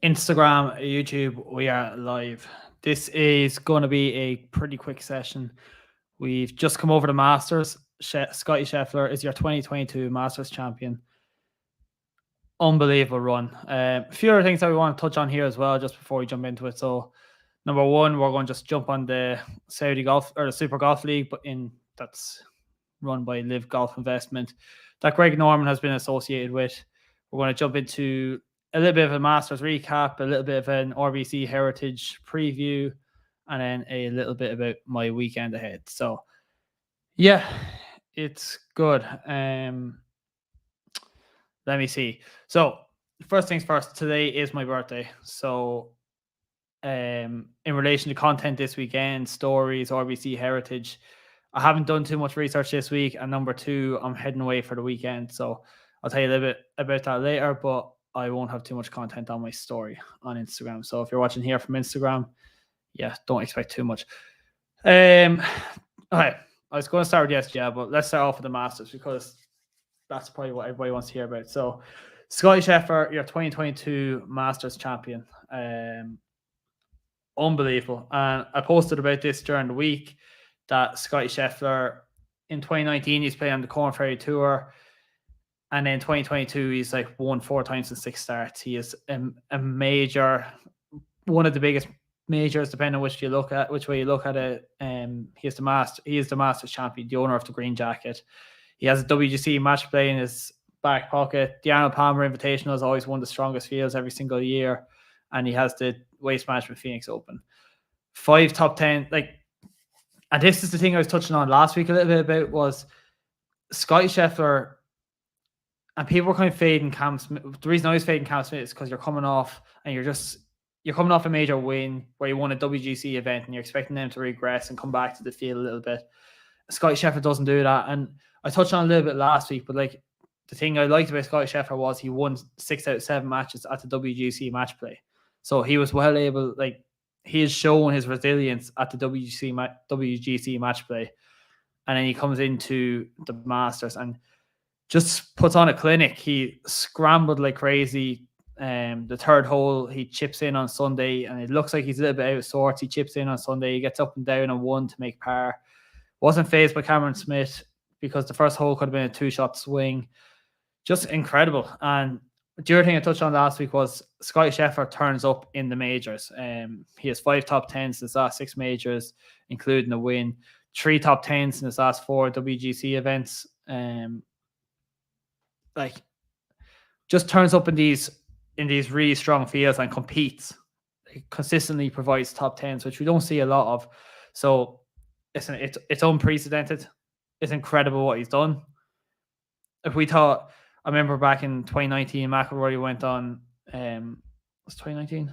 Instagram, YouTube, we are live. This is going to be a pretty quick session. We've just come over the Masters. Scottie Scheffler is your 2022 Masters champion. Unbelievable run. A few other things that we want to touch on here as well, just before we jump into it. So, number one, we're going to just jump on the Saudi Golf or the Super Golf League, but that's run by Live Golf Investment that Greg Norman has been associated with. We're going to jump into a little bit of a Masters recap, a little bit of an RBC Heritage preview, and then a little bit about my weekend ahead. So, yeah, it's good. Let me see. So, first things first, today is my birthday. So, in relation to content this weekend, stories, RBC Heritage, I haven't done too much research this week. And number two, I'm heading away for the weekend. So, I'll tell you a little bit about that later, but I won't have too much content on my story on Instagram. So, if you're watching here from Instagram, yeah, don't expect too much. Okay, I was going to start with the SGL, but let's start off with the Masters because that's probably what everybody wants to hear about. So, Scottie Scheffler, your 2022 Masters champion. Unbelievable. And I posted about this during the week that Scottie Scheffler in 2019, he's playing on the Corn Ferry Tour. And then 2022, he's like won 4 times in 6 starts. He is a major, one of the biggest majors, depending on which way you look at it. He is the Masters champion, the owner of the green jacket. He has a WGC match play in his back pocket. The Arnold Palmer Invitational is always one of the strongest fields every single year. And he has the Waste Management Phoenix Open. 5 top 10. And this is the thing I was touching on last week a little bit about was Scottie Scheffler, and people were kind of fading Cam Smith. The reason I was fading Cam Smith is because you're coming off a major win where you won a WGC event and you're expecting them to regress and come back to the field a little bit. Scottie Scheffler doesn't do that. And I touched on a little bit last week, but the thing I liked about Scottie Scheffler was he won 6 out of 7 matches at the WGC match play. So he was well able, he has shown his resilience at the WGC match play. And then he comes into the Masters and just puts on a clinic. He scrambled like crazy. The third hole, he chips in on Sunday, and it looks like he's a little bit out of sorts. He chips in on Sunday. He gets up and down on 1 to make par. Wasn't fazed by Cameron Smith because the first hole could have been a 2-shot swing. Just incredible. And the other thing I touched on last week was Scottie Scheffler turns up in the majors. He has 5 top 10s in his last 6 majors, including a win. 3 top 10s in his last 4 WGC events. Just turns up in these really strong fields and competes. He consistently provides top 10s, which we don't see a lot of. So it's unprecedented. It's incredible what he's done. I remember back in 2019, McIlroy went on, was 2019?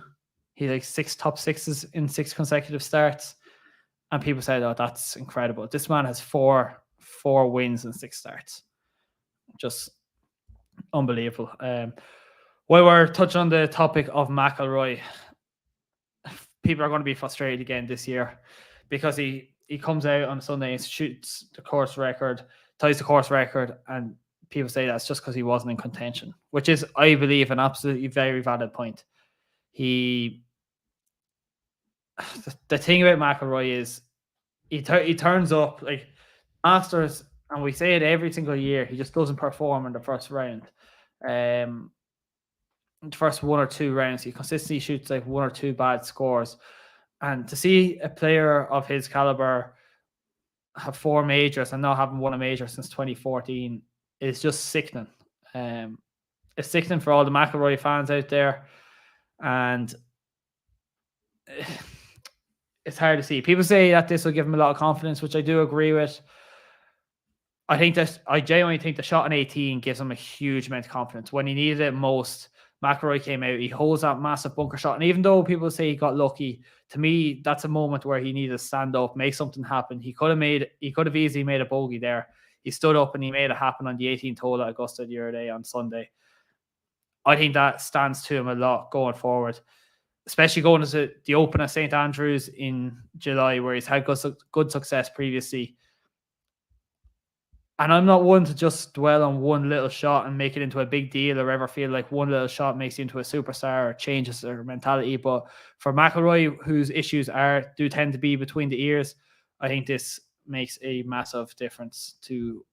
He had 6 top 6s in 6 consecutive starts. And people said, oh, that's incredible. This man has 4 wins in 6 starts. Just unbelievable. While we're touching on the topic of McIlroy, people are going to be frustrated again this year because he comes out on Sunday and shoots the course record, ties the course record, and people say that's just because he wasn't in contention, which is, I believe, an absolutely very valid point. The thing about McIlroy is he turns up like Masters, and we say it every single year, he just doesn't perform in the first round. The first 1 or 2 rounds, he consistently shoots 1 or 2 bad scores. And to see a player of his caliber have 4 majors and not having won a major since 2014 is just sickening. It's sickening for all the McIlroy fans out there. And it's hard to see. People say that this will give him a lot of confidence, which I do agree with. I genuinely think the shot on 18 gives him a huge amount of confidence. When he needed it most, McIlroy came out, he holds that massive bunker shot. And even though people say he got lucky, to me, that's a moment where he needed to stand up, make something happen. He could have easily made a bogey there. He stood up and he made it happen on the 18th hole at Augusta the other day on Sunday. I think that stands to him a lot going forward, especially going to the Open at St. Andrews in July, where he's had good success previously. And I'm not one to just dwell on one little shot and make it into a big deal or ever feel like one little shot makes you into a superstar or changes their mentality. But for McIlroy, whose issues do tend to be between the ears, I think this makes a massive difference to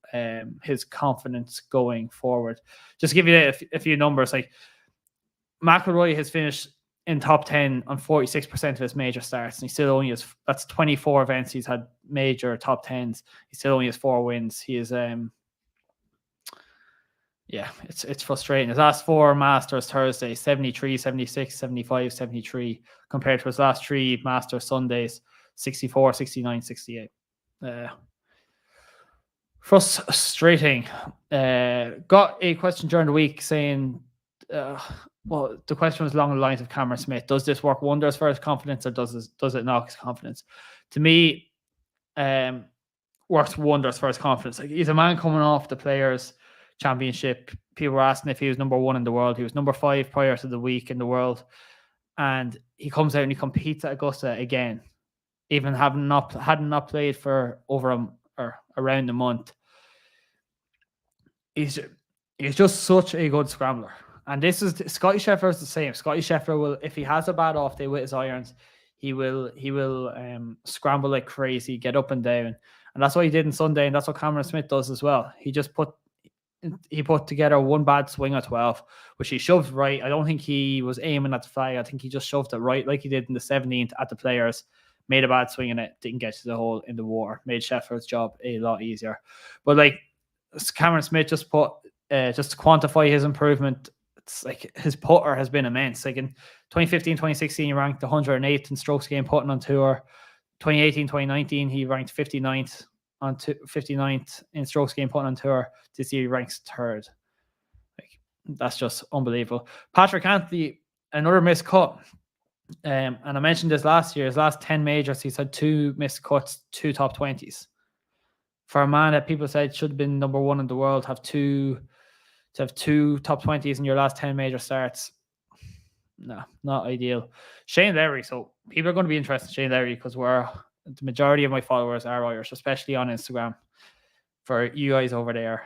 his confidence going forward. Just to give you a few numbers, like McIlroy has finished in top 10 on 46% of his major starts, and he still only has, that's 24 events he's had major top 10s. He still only has 4 wins. He is it's frustrating. His last 4 Masters Thursdays, 73, 76, 75, 73, compared to his last 3 Masters Sundays, 64, 69, 68. Frustrating. Got a question during the week saying, well, the question was along the lines of Cameron Smith. Does this work wonders for his confidence, or does it knock his confidence? To me, works wonders for his confidence. Like, he's a man coming off the Players Championship. People were asking if he was number 1 in the world. He was number 5 prior to the week in the world, and he comes out and he competes at Augusta again, even hadn't not played for over around a month. He's just such a good scrambler. And this is Scottie Scheffler is the same. Scottie Scheffler will, if he has a bad off day with his irons, he will scramble like crazy, get up and down, and that's what he did on Sunday, and that's what Cameron Smith does as well. He put together one bad swing at 12, which he shoved right. I don't think he was aiming at the flag. I think he just shoved it right, like he did in the 17th at the Players. Made a bad swing in it, didn't get to the hole in the water. Made Scheffler's job a lot easier. But like Cameron Smith just put just to quantify his improvement. It's like his putter has been immense. Like in 2015, 2016, he ranked 108th in strokes gained putting on tour. 2018, 2019, he ranked 59th on 59th in strokes gained putting on tour. This year he ranks 3rd. Like, that's just unbelievable. Patrick Anthony, another missed cut. And I mentioned this last year. His last 10 majors, he's had 2 missed cuts, 2 top 20s. For a man that people said should have been number 1 in the world, to have 2 top 20s in your last 10 major starts, no, not ideal. Shane Lowry. So people are going to be interested in Shane Lowry because the majority of my followers are Irish, especially on Instagram. For you guys over there,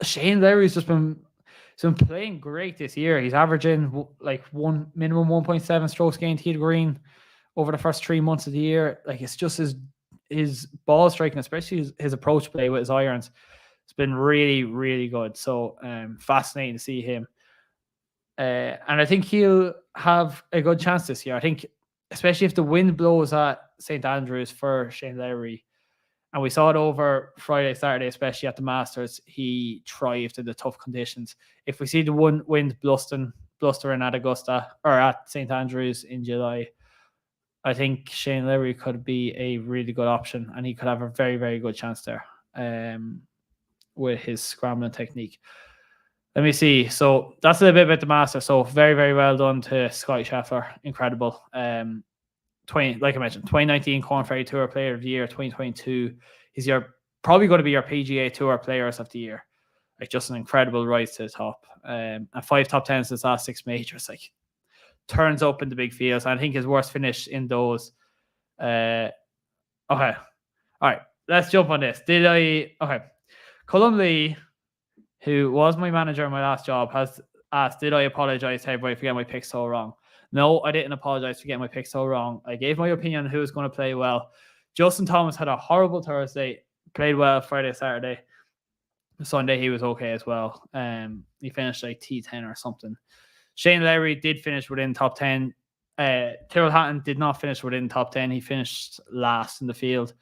Shane Lowry's just been playing great this year. He's averaging like minimum 1.7 strokes gained tee to green over the first 3 months of the year. Like, it's just his ball striking, especially his approach play with his irons, it's been really, really good. So fascinating to see him. And I think he'll have a good chance this year. I think, especially if the wind blows at St. Andrews for Shane Lowry, and we saw it over Friday, Saturday, especially at the Masters, he thrived in the tough conditions. If we see the wind blustering at Augusta or at St. Andrews in July, I think Shane Lowry could be a really good option, and he could have a very, very good chance there with his scrambling technique. Let me see. So that's a little bit about the Masters. So very, very well done to Scottie Scheffler. Incredible. Like I mentioned, 2019 Corn Ferry Tour Player of the Year. 2022, he's probably going to be your PGA Tour Players of the Year. Like, just an incredible rise to the top. And 5 top 10s in his last 6 majors. Like, turns up in the big fields. I think his worst finish in those. Okay. All right. Let's jump on this. Okay. Cullum Lee, who was my manager in my last job, has asked, did I apologize to everybody for getting my picks so wrong? No, I didn't apologize for getting my picks so wrong. I gave my opinion on who was going to play well. Justin Thomas had a horrible Thursday, played well Friday, Saturday. Sunday, he was okay as well. He finished like T10 or something. Shane Lowry did finish within top 10. Tyrrell Hatton did not finish within top 10. He finished last in the field.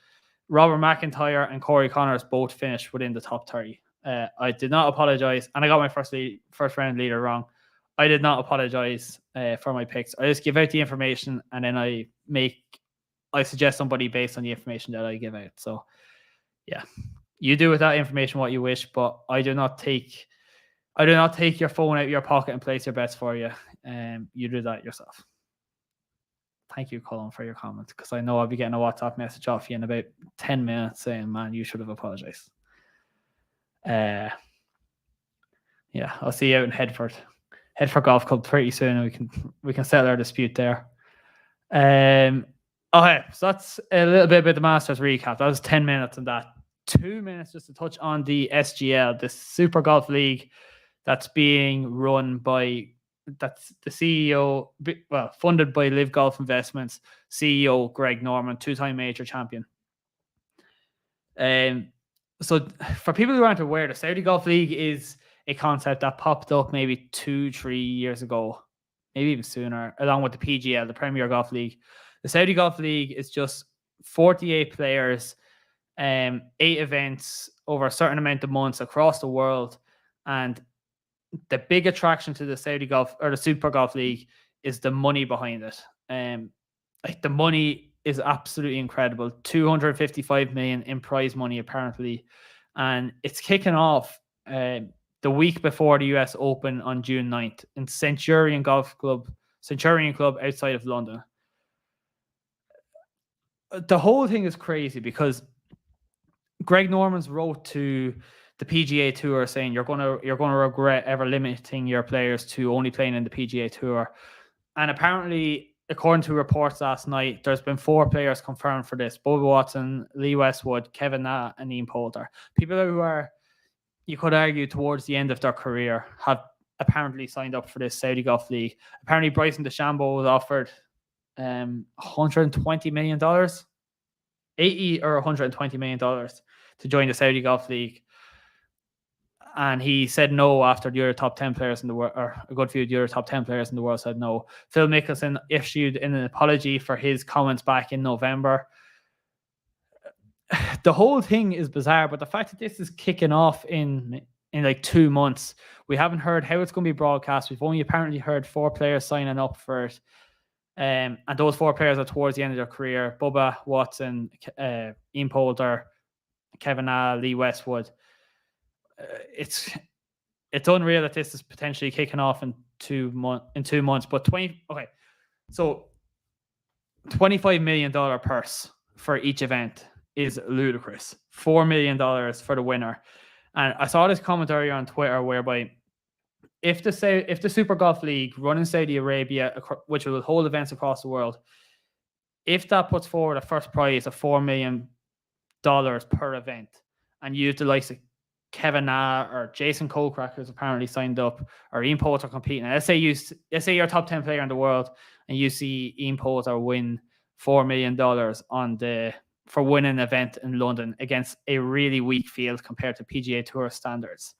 Robert McIntyre and Corey Connors both finished within the top 30. I did not apologize, and I got my first round leader wrong. I did not apologize for my picks. I just give out the information, and then I suggest somebody based on the information that I give out. So, yeah, you do with that information what you wish, but I do not take your phone out of your pocket and place your bets for you. You do that yourself. Thank you, Colin, for your comment, because I know I'll be getting a WhatsApp message off you in about 10 minutes saying, man, you should have apologized. Yeah, I'll see you out in Headford Golf Club pretty soon, and we can settle our dispute there. Okay, so that's a little bit about the Masters recap. That was 10 minutes on that. 2 minutes just to touch on the SGL, the Super Golf League that's being run by, that's the CEO, well, funded by Live Golf Investments, CEO Greg Norman, 2-time major champion. So for people who aren't aware, the Saudi Golf League is a concept that popped up maybe 2-3 years ago, maybe even sooner, along with the PGL, the Premier Golf League. The Saudi Golf League is just 48 players, 8 events over a certain amount of months across the world. And the big attraction to the Saudi Golf or the Super Golf League is the money behind it. Like the money is absolutely incredible. 255 million in prize money, apparently. And it's kicking off the week before the US Open on June 9th in Centurion Club outside of London. The whole thing is crazy because Greg Norman's wrote to the PGA Tour saying you're gonna regret ever limiting your players to only playing in the PGA Tour. And apparently, according to reports last night, there's been 4 players confirmed for this: Bubba Watson, Lee Westwood, Kevin Na, and Ian Poulter. People who are, you could argue, towards the end of their career have apparently signed up for this Saudi Golf League. Apparently, Bryson DeChambeau was offered $120 million, 80 or $120 million to join the Saudi Golf League. And he said no after the other top 10 players in the world, or a good few of the other top 10 players in the world said no. Phil Mickelson issued an apology for his comments back in November. The whole thing is bizarre, but the fact that this is kicking off in like 2 months, we haven't heard how it's going to be broadcast. We've only apparently heard 4 players signing up for it. And those 4 players are towards the end of their career: Bubba Watson, Ian Poulter, Kevin Na, Lee Westwood. It's unreal that this is potentially kicking off in 2 months. But so $25 million purse for each event is ludicrous. $4 million for the winner. And I saw this commentary on Twitter whereby if the Super Golf League run in Saudi Arabia, which will hold events across the world, if that puts forward a first prize of $4 million per event, and use the likes of Kevin Na or Jason Kokrak, who's apparently signed up, or Ian Poulter competing. And let's say you're a top 10 player in the world and you see Ian Poulter win $4 million for winning an event in London against a really weak field compared to PGA Tour standards.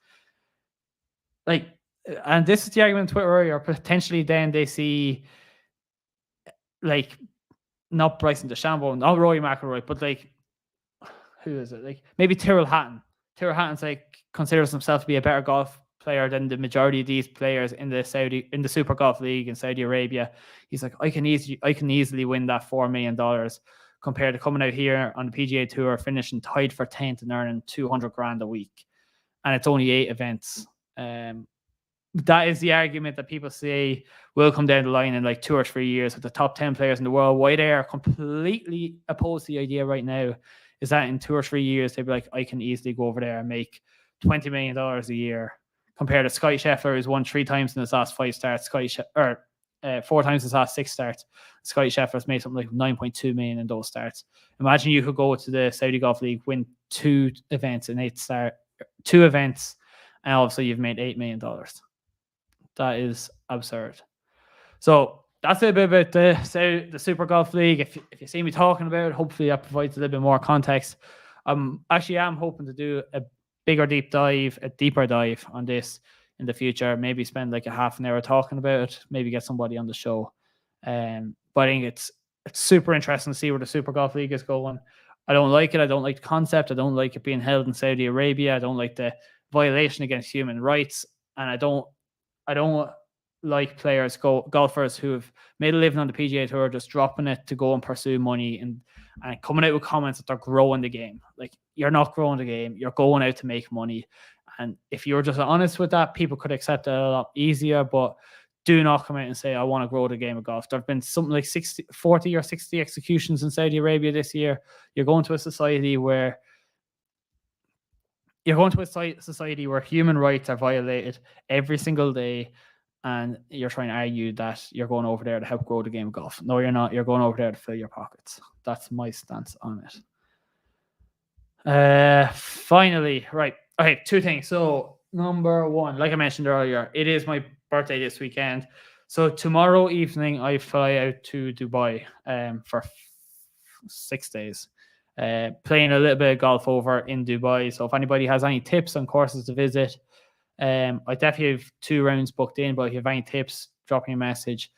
And this is the argument on Twitter earlier. Potentially then they see, like, not Bryson DeChambeau, not Rory McIlroy, but like, who is it? Like maybe Tyrrell Hatton. Tyrrell Hatton's considers himself to be a better golf player than the majority of these players in the Super Golf League in Saudi Arabia. He's like, I can easily win that $4 million compared to coming out here on the PGA Tour, finishing tied for 10th and earning $200,000 a week, and it's only 8 events. That is the argument that people say will come down the line in like 2 or 3 years with the top 10 players in the world. Why they are completely opposed to the idea right now is that in 2 or 3 years, they'd be like, I can easily go over there and make $20 million a year, compared to Scottie Scheffler, who's won 3 times in his last 5 starts, 4 times in his last 6 starts. Scottie Scheffler's made something like $9.2 million in those starts. Imagine you could go to the Saudi Golf League, win 2 events in 2 events, and obviously you've made $8 million. That is absurd. So that's a bit about the Super Golf League. If you see me talking about it, hopefully that provides a little bit more context. Actually, I'm hoping to do a deeper dive on this in the future. Maybe spend like a half an hour talking about it. Maybe get somebody on the show. But I think it's super interesting to see where the Super Golf League is going. I don't like it. I don't like the concept. I don't like it being held in Saudi Arabia. I don't like the violation against human rights, and I don't like golfers who have made a living on the PGA Tour just dropping it to go and pursue money and coming out with comments that they're growing the game. Like, you're not growing the game. You're going out to make money. And if you're just honest with that, people could accept it a lot easier, but do not come out and say, I want to grow the game of golf. There have been something like 40 or 60 executions in Saudi Arabia this year. You're going to a society where human rights are violated every single day, and you're trying to argue that you're going over there to help grow the game of golf. No, you're not. You're going over there to fill your pockets. That's my stance on it. Finally, right. Okay, two things. So number one, like I mentioned earlier, it is my birthday this weekend. So tomorrow evening, I fly out to Dubai for 6 days, playing a little bit of golf over in Dubai. So if anybody has any tips on courses to visit, I definitely have 2 rounds booked in. But if you have any tips, drop me a message.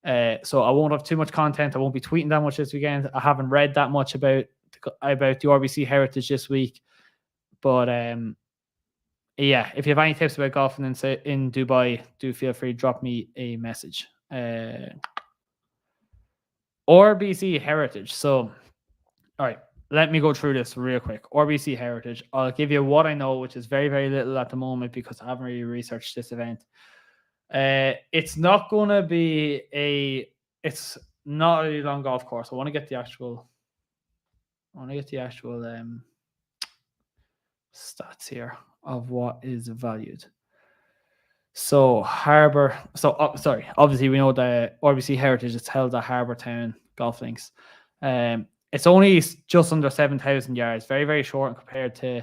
So I won't have too much content. I won't be tweeting that much this weekend. I haven't read that much about the RBC Heritage this week. But yeah, if you have any tips about golfing in Dubai, do feel free to drop me a message. RBC Heritage. So, all right, let me go through this real quick. RBC Heritage. I'll give you what I know, which is very, very little at the moment because I haven't really researched this event. It's not going to be it's not a really long golf course. I want to get the actual stats here of what is valued. So Harbour. So obviously we know the RBC Heritage is held at Harbour Town Golf Links. It's only just under 7,000 yards. Very, very short compared to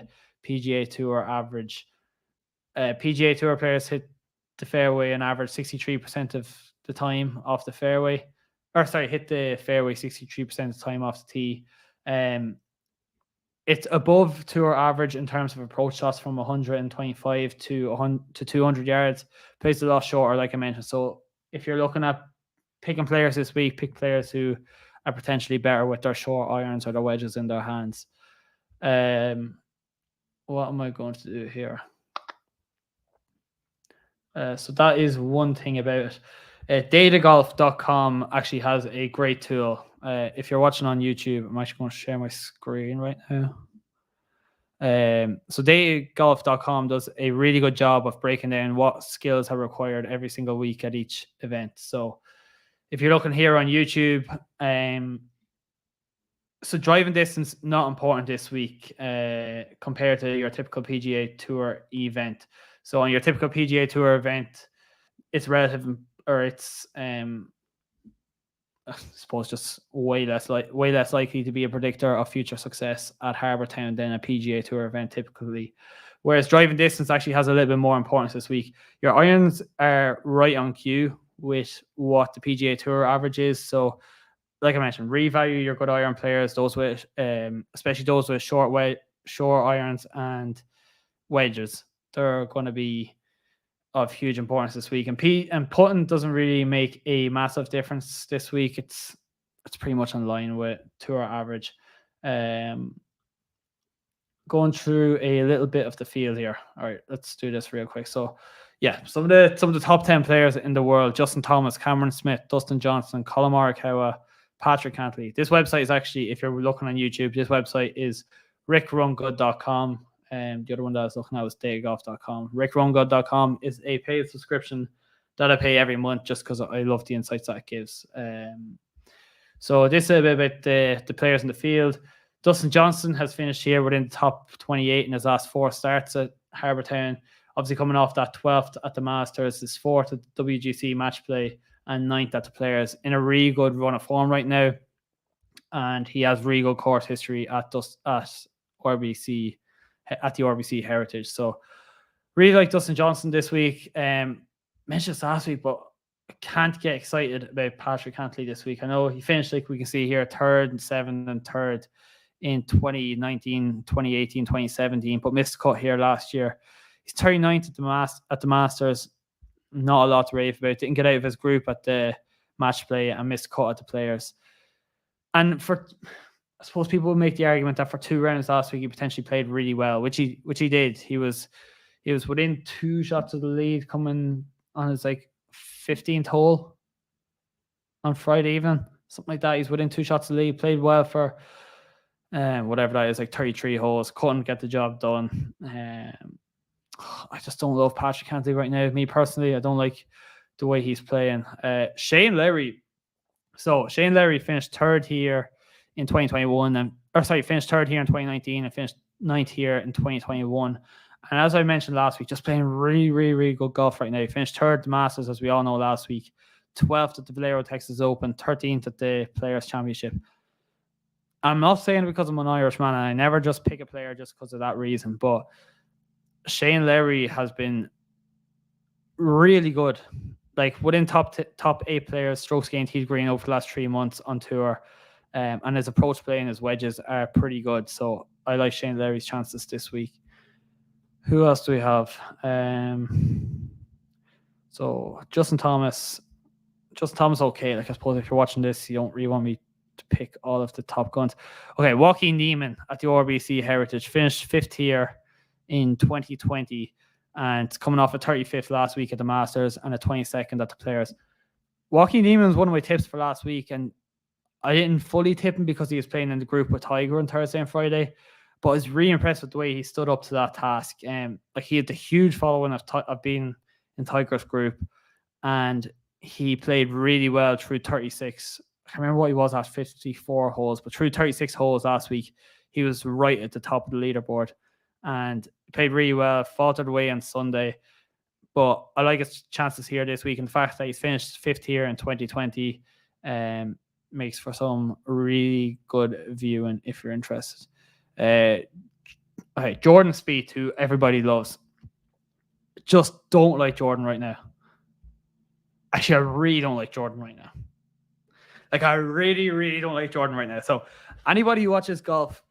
PGA Tour average. PGA Tour players hit the fairway on average 63% of the time off the fairway. Hit the fairway 63% of the time off the tee. It's above tour average in terms of approach shots from 125 to 200 yards. Plays a lot shorter, like I mentioned. So if you're looking at picking players this week, pick players who are potentially better with their short irons or their wedges in their hands. What am I going to do here? So that is one thing about it. Datagolf.com actually has a great tool. If you're watching on YouTube, I'm actually going to share my screen right now. So datagolf.com does a really good job of breaking down what skills are required every single week at each event. So if you're looking here on YouTube, so driving distance, not important this week compared to your typical PGA Tour event. So on your typical PGA Tour event, it's relative, or it's I suppose just way less likely to be a predictor of future success at Harbour Town than a PGA Tour event typically. Whereas driving distance actually has a little bit more importance this week. Your irons are right on cue with what the PGA Tour average is. So, like I mentioned, revalue your good iron players, those with, especially those with short irons and wedges. They're going to be of huge importance this week. And putting doesn't really make a massive difference this week. It's pretty much in line with tour average. Going through a little bit of the field here. All right, let's do this real quick. So, yeah, some of the top 10 players in the world: Justin Thomas, Cameron Smith, Dustin Johnson, Colin Morikawa, Patrick Cantley. This website is actually, if you're looking on YouTube, this website is rickrungood.com. And the other one that I was looking at was datagolf.com. rickrungood.com is a paid subscription that I pay every month just because I love the insights that it gives. So this is a bit about the players in the field. Dustin Johnson has finished here within the top 28 in his last 4 starts at Harbour Town. Obviously coming off that 12th at the Masters, his 4th at the WGC match play, and 9th at the Players. In a really good run of form right now. And he has really good course history at RBC, at the RBC Heritage. So really like Dustin Johnson this week. Mentioned this last week, but I can't get excited about Patrick Cantley this week. I know he finished, like we can see here, 3rd and 7th and 3rd in 2019, 2018, 2017, but missed cut here last year. He's 39th at the Masters. Not a lot to rave about. Didn't get out of his group at the match play and missed cut at the Players. And I suppose people would make the argument that for 2 rounds last week he potentially played really well, which he did. He was within 2 shots of the lead coming on his 15th hole on Friday evening, something like that. He's within 2 shots of the lead. Played well for whatever that is, 33 holes. Couldn't get the job done. I just don't love Patrick Cantley right now. Me personally, I don't like the way he's playing. Shane Lowry. So Shane Lowry finished 3rd here in 2021, finished 3rd here in 2019 and finished 9th here in 2021. And as I mentioned last week, just playing really, really, really good golf right now. He finished 3rd at the Masters, as we all know, last week, 12th at the Valero Texas Open, 13th at the Players Championship. I'm not saying it because I'm an Irishman, and I never just pick a player just because of that reason, but Shane Lowry has been really good. Like within top 8 players, strokes gained tee green over the last 3 months on tour. And his approach play and his wedges are pretty good. So I like Shane Lowry's chances this week. Who else do we have? So Justin Thomas, okay. Like I suppose if you're watching this, you don't really want me to pick all of the top guns. Okay, Joaquin Niemann at the RBC Heritage finished 5th here in 2020 and coming off a 35th last week at the Masters and a 22nd at the Players. Joaquin Niemann was one of my tips for last week, and I didn't fully tip him because he was playing in the group with Tiger on Thursday and Friday, but I was really impressed with the way he stood up to that task. Like he had the huge following of being in Tiger's group, and he played really well through 36. I can't remember what he was at 54 holes, but through 36 holes last week, he was right at the top of the leaderboard and played really well, faltered away on Sunday. But I like his chances here this week. And the fact that he's finished 5th here in 2020 makes for some really good viewing if you're interested. Okay, Jordan Spieth, who everybody loves. Just don't like Jordan right now. Actually, I really don't like Jordan right now. Like, I really, really don't like Jordan right now. So anybody who watches golf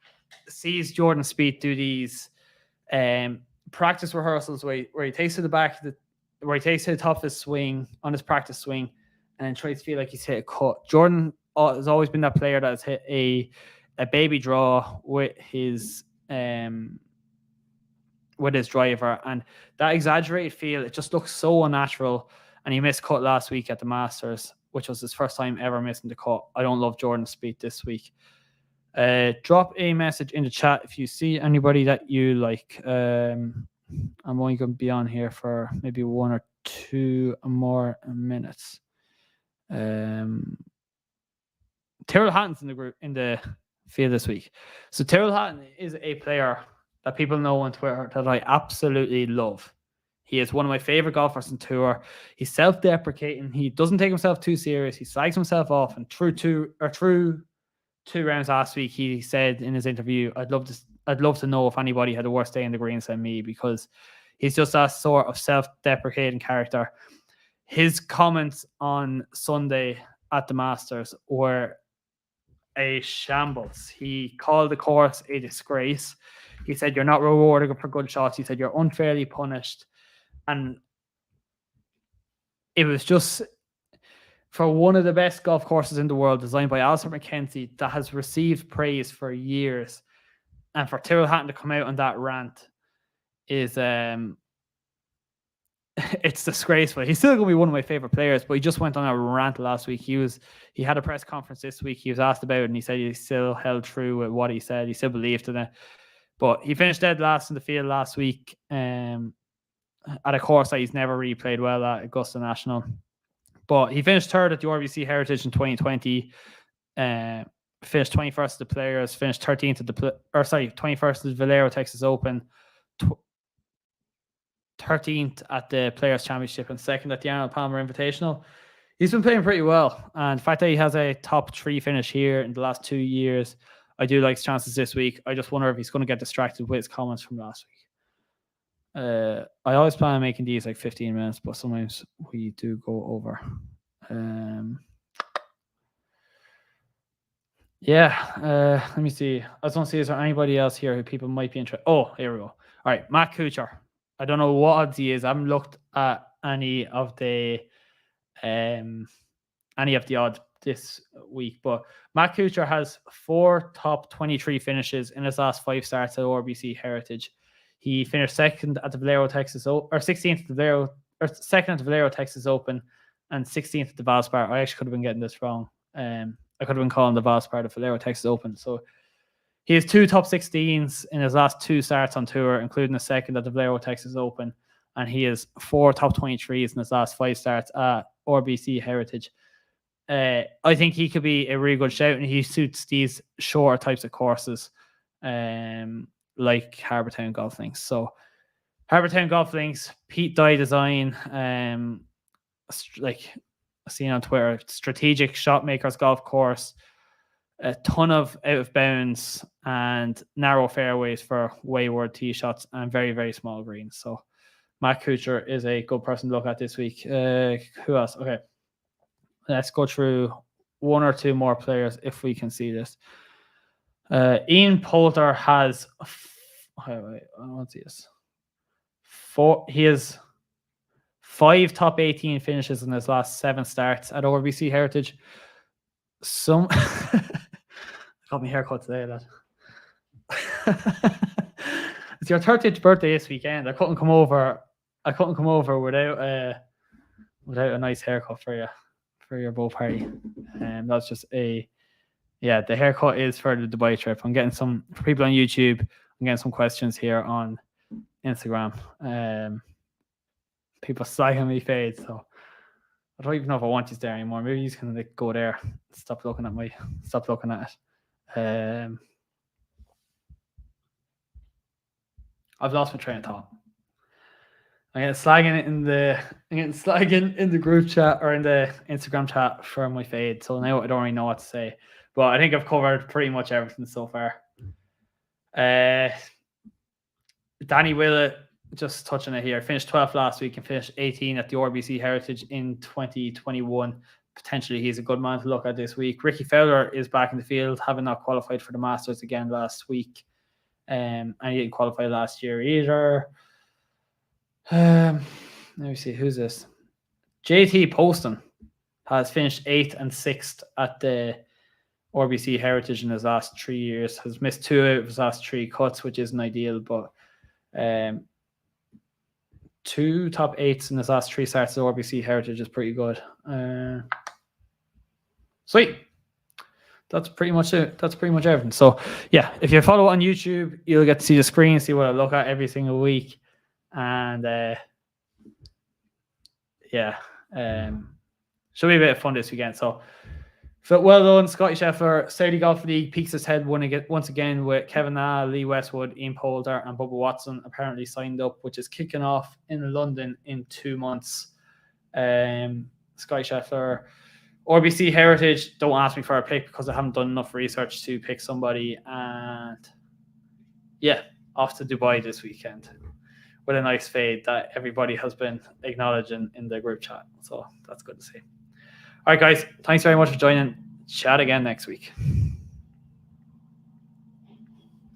sees Jordan Spieth do these practice rehearsals where he takes to the back, where he takes to the top of his swing on his practice swing and then tries to feel like he's hit a cut. Jordan has always been that player that has hit a baby draw with his driver, and that exaggerated feel, it just looks so unnatural. And he missed cut last week at the Masters, which was his first time ever missing the cut. I don't love Jordan Spieth this week. Drop a message in the chat if you see anybody that you like. I'm only going to be on here for maybe 1 or 2 more minutes. Tyrrell Hatton's in the field this week. So Tyrrell Hatton is a player that people know on Twitter that I absolutely love. He is one of my favorite golfers on tour. He's self-deprecating. He doesn't take himself too serious. He slags himself off. And through two rounds last week, he said in his interview, I'd love to know if anybody had a worse day in the greens than me, because he's just that sort of self-deprecating character. His comments on Sunday at the Masters were a shambles. He called the course a disgrace. He said, you're not rewarded for good shots. He said, you're unfairly punished. And it was just, for one of the best golf courses in the world, designed by Alistair Mackenzie, that has received praise for years, and for Tyrrell Hatton to come out on that rant is it's disgraceful. He's still going to be one of my favorite players, but he just went on a rant last week. He had a press conference this week. He was asked about it, and he said he still held true with what he said. He still believed in it. But he finished dead last in the field last week at a course that he's never really played well at, Augusta National. But he finished 3rd at the RBC Heritage in 2020. Finished 21st at the Players. Finished 13th at 21st at the Valero Texas Open. 13th at the Players Championship and 2nd at the Arnold Palmer Invitational. He's been playing pretty well, and the fact that he has a top 3 finish here in the last 2 years, I do like his chances this week. I just wonder if he's going to get distracted with his comments from last week. I always plan on making these like 15 minutes, but sometimes we do go over. Let me see. I just want to see, is there anybody else here who people might be interested? Oh, here we go. All right, Matt Kuchar. I don't know what odds he is. I haven't looked at any of the odds this week, but Matt Kuchar has 4 top 23 finishes in his last 5 starts at RBC Heritage. He finished 2nd at the Valero Texas Open, or 16th at the Valero, or 2nd at the Valero Texas Open, and 16th at the Valspar. I actually could have been getting this wrong. I could have been calling the Valspar the Valero Texas Open. So he has 2 top 16s in his last 2 starts on tour, including a 2nd at the Valero Texas Open, and he has 4 top 23s in his last 5 starts at RBC Heritage. I think he could be a really good shout, and he suits these shorter types of courses, like Harbour Town Golf Links. So Harbour Town Golf Links, Pete Dye design, like seen on Twitter, strategic shot makers golf course. a ton of out of bounds and narrow fairways for wayward tee shots and very, very small greens. So Matt Kuchar is a good person to look at this week. Who else? Okay. Let's go through one or two more players if we can see this. Ian Poulter has what's this? He has 5 top 18 finishes in his last 7 starts at RBC Heritage. Some got my haircut today, lad. It's your 30th birthday this weekend. I couldn't come over without a nice haircut for your bow party. That's just the haircut is for the Dubai trip. I'm getting some for people on YouTube. I'm getting some questions here on Instagram. People slagging me fade, so I don't even know if I want you there anymore. Maybe you can go there. Stop looking at it. I've lost my train of thought. I'm getting slagging in the group chat or in the Instagram chat for my fade. So now I don't really know what to say. But I think I've covered pretty much everything so far. Danny Willett, just touching it here, finished 12th last week and finished 18 at the RBC Heritage in 2021. Potentially he's a good man to look at this week. Ricky Fowler is back in the field, having not qualified for the Masters again last week. And he didn't qualify last year either. Let me see, who's this? JT Poston has finished 8th and 6th at the RBC Heritage in his last 3 years. Has missed 2 out of his last 3 cuts, which isn't ideal, but 2 top 8s in his last 3 starts at RBC Heritage is pretty good. Sweet. That's pretty much it. That's pretty much everything. So yeah, if you follow on YouTube, you'll get to see the screen, see what I look at every single week. And should be a bit of fun this weekend. So well done, Scottie Scheffler. Saudi Golf League peaks its head once again with Kevin Na, Lee Westwood, Ian Poulter, and Bubba Watson apparently signed up, which is kicking off in London in 2 months. Scottie Scheffler, RBC Heritage. Don't ask me for a pick because I haven't done enough research to pick somebody. And yeah, off to Dubai this weekend with a nice fade that everybody has been acknowledging in the group chat. So that's good to see. All right, guys. Thanks very much for joining. Chat again next week.